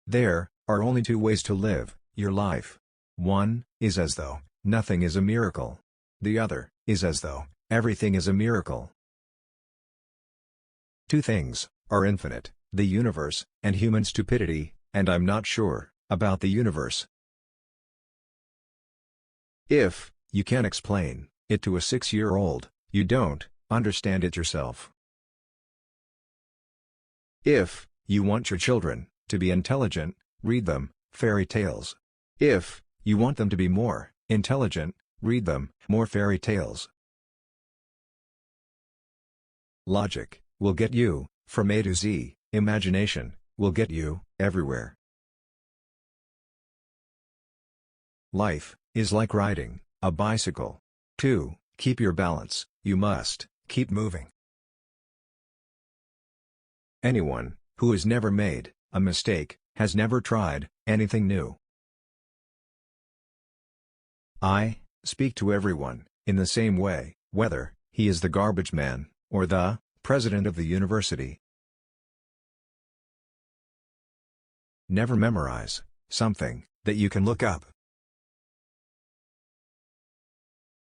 There are only two ways to live your life. One is as though nothing is a miracle. The other is as though everything is a miracle. Two things are infinite, the universe and human stupidity, and I'm not sure about the universe. If you can't explain it to a 6-year-old, you don't understand it yourself. If you want your children to be intelligent, read them fairy tales. If you want them to be more intelligent, read them more fairy tales. Logic will get you from A to Z, imagination will get you everywhere. Life is like riding a bicycle. To keep your balance, you must keep moving. Anyone who has never made a mistake has never tried anything new. I speak to everyone in the same way, whether he is the garbage man or the president of the university. Never memorize something that you can look up.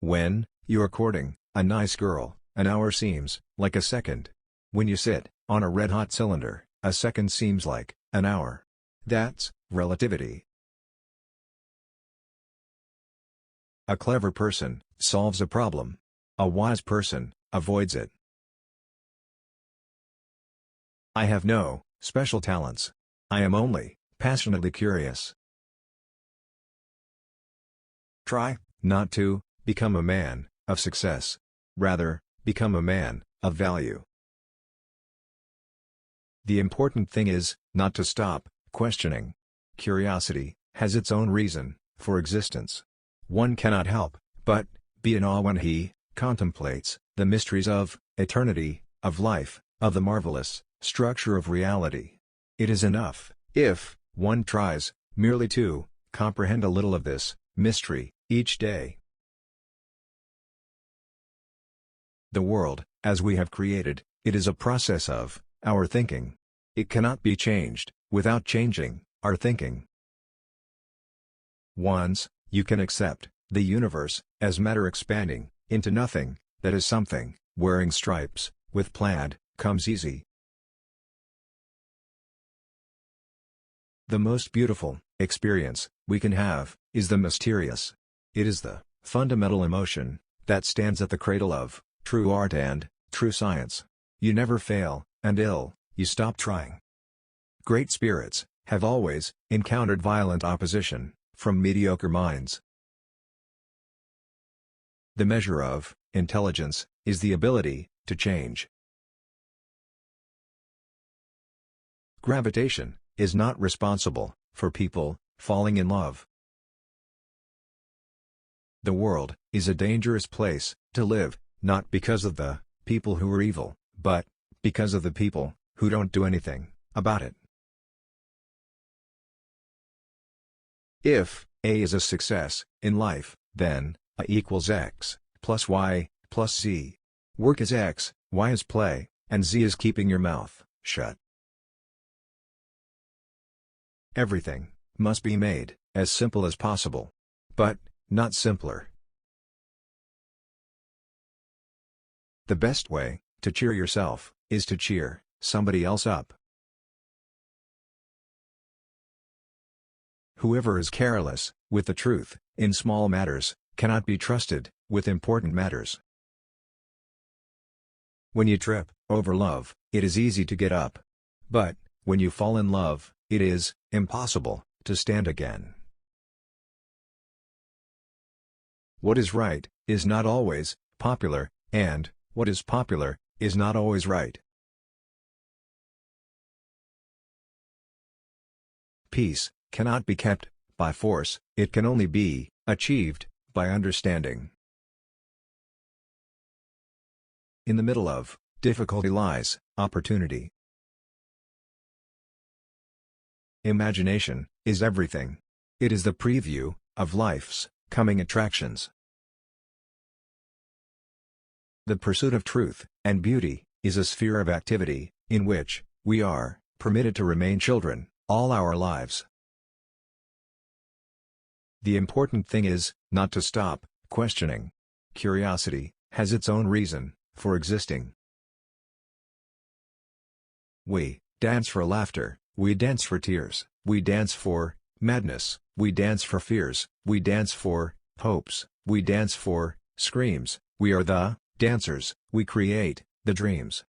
When you're courting a nice girl, an hour seems like a second. When you sit on a red-hot cylinder, a second seems like an hour. That's relativity. A clever person solves a problem. A wise person avoids it. I have no special talents. I am only passionately curious. Try not to become a man of success. Rather, become a man of value. The important thing is not to stop questioning. Curiosity has its own reason for existence. One cannot help but be in awe when he contemplates the mysteries of eternity, of life, of the marvelous structure of reality. It is enough if one tries merely to comprehend a little of this mystery each day. The world, as we have created, it is a process of our thinking. It cannot be changed without changing our thinking. Once you can accept the universe as matter expanding into nothing, that is something, wearing stripes with plaid comes easy. The most beautiful experience we can have is the mysterious. It is the fundamental emotion that stands at the cradle of true art and true science. You never fail until you stop trying. Great spirits have always encountered violent opposition from mediocre minds. The measure of intelligence is the ability to change. Gravitation is not responsible for people falling in love. The world is a dangerous place to live, not because of the people who are evil, but because of the people who don't do anything about it. If A is a success in life, then A equals X plus Y plus Z. Work is X, Y is play, and Z is keeping your mouth shut. Everything must be made as simple as possible, but not simpler. The best way to cheer yourself is to cheer somebody else up. Whoever is careless with the truth in small matters cannot be trusted with important matters. When you trip over love, it is easy to get up. But when you fall in love, it is impossible to stand again. What is right is not always popular, and what is popular is not always right. Peace cannot be kept by force, it can only be achieved by understanding. In the middle of difficulty lies opportunity. Imagination is everything. It is the preview of life's coming attractions. The pursuit of truth and beauty is a sphere of activity in which we are permitted to remain children, all our lives. The important thing is, not to stop questioning. Curiosity has its own reason for existing. We dance for laughter, we dance for tears, we dance for madness, we dance for fears, we dance for hopes, we dance for screams. We are the dancers, we create the dreams.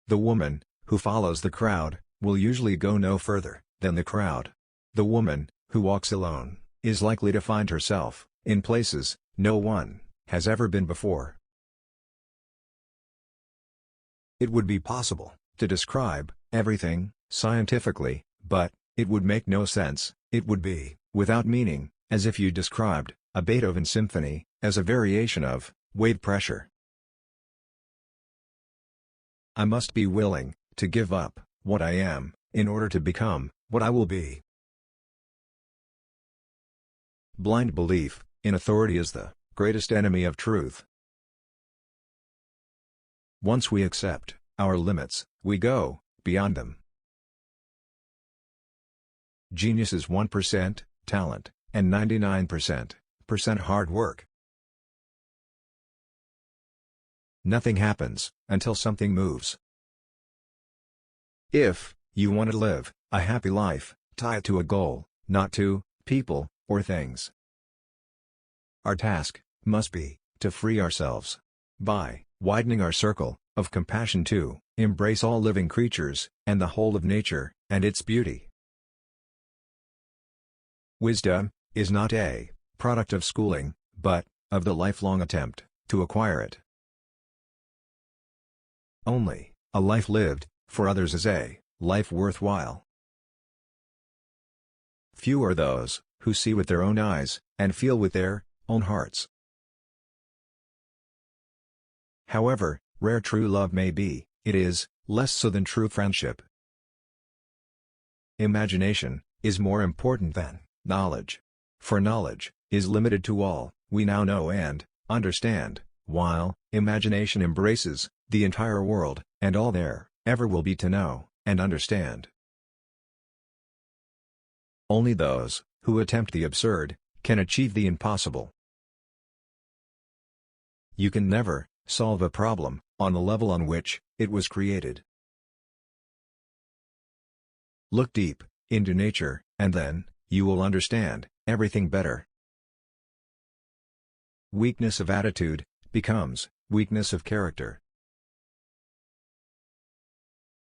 The woman who follows the crowd will usually go no further than the crowd. The woman who walks alone is likely to find herself in places no one has ever been before. It would be possible to describe everything scientifically, but it would make no sense. It would be without meaning, as if you described a Beethoven symphony as a variation of wave pressure. I must be willing to give up what I am in order to become what I will be. Blind belief in authority is the greatest enemy of truth. Once we accept our limits, we go beyond them. Genius is 1% talent and 99% hard work. Nothing happens until something moves. If you want to live a happy life, tie it to a goal, not to people or things. Our task must be to free ourselves by widening our circle of compassion to embrace all living creatures and the whole of nature and its beauty. Wisdom is not a product of schooling, but of the lifelong attempt to acquire it. Only a life lived for others is a life worthwhile. Few are those who see with their own eyes and feel with their own hearts. However rare true love may be, it is less so than true friendship. Imagination is more important than knowledge, for knowledge is limited to all we now know and understand, while imagination embraces the entire world and all there ever will be to know and understand. Only those who attempt the absurd can achieve the impossible. You can never solve a problem on the level on which it was created. Look deep into nature, and then you will understand everything better. Weakness of attitude becomes weakness of character.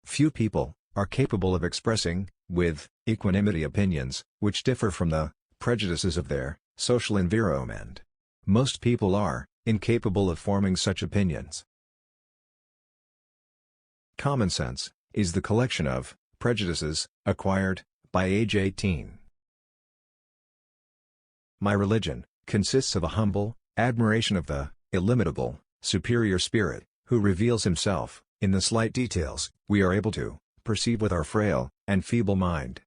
Few people are capable of expressing, with equanimity, opinions which differ from the prejudices of their social environment. Most people are incapable of forming such opinions. Common sense is the collection of prejudices acquired by age 18. My religion consists of a humble admiration of the illimitable, superior spirit, who reveals himself in the slight details we are able to perceive with our frail and feeble mind.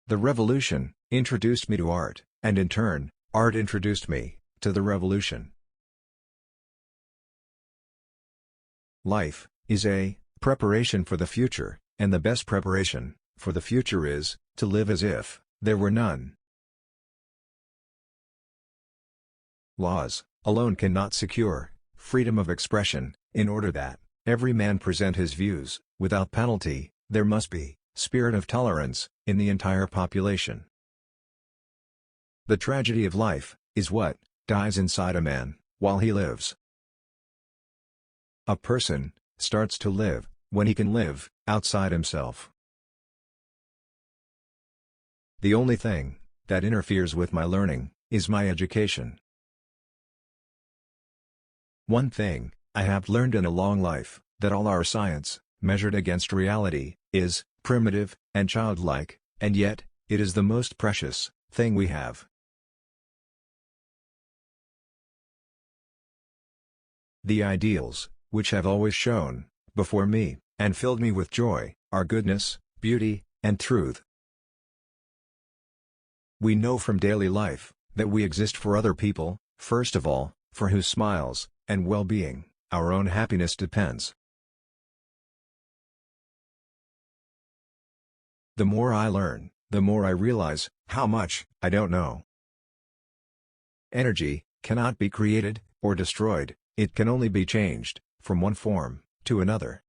The revolution introduced me to art, and in turn, art introduced me to the revolution. Life is a preparation for the future, and the best preparation for the future is to live as if there were none. Laws alone cannot secure freedom of expression. In order that every man present his views without penalty, there must be spirit of tolerance in the entire population. The tragedy of life is what dies inside a man while he lives. A person starts to live when he can live outside himself. The only thing that interferes with my learning is my education. One thing I have learned in a long life, that all our science, measured against reality, is primitive and childlike, and yet, it is the most precious thing we have. The ideals, which have always shone before me, and filled me with joy, are goodness, beauty, and truth. We know from daily life that we exist for other people, first of all, for whose smiles and well-being Our own happiness depends. The more I learn, the more I realize how much I don't know. Energy cannot be created or destroyed, it can only be changed from one form to another.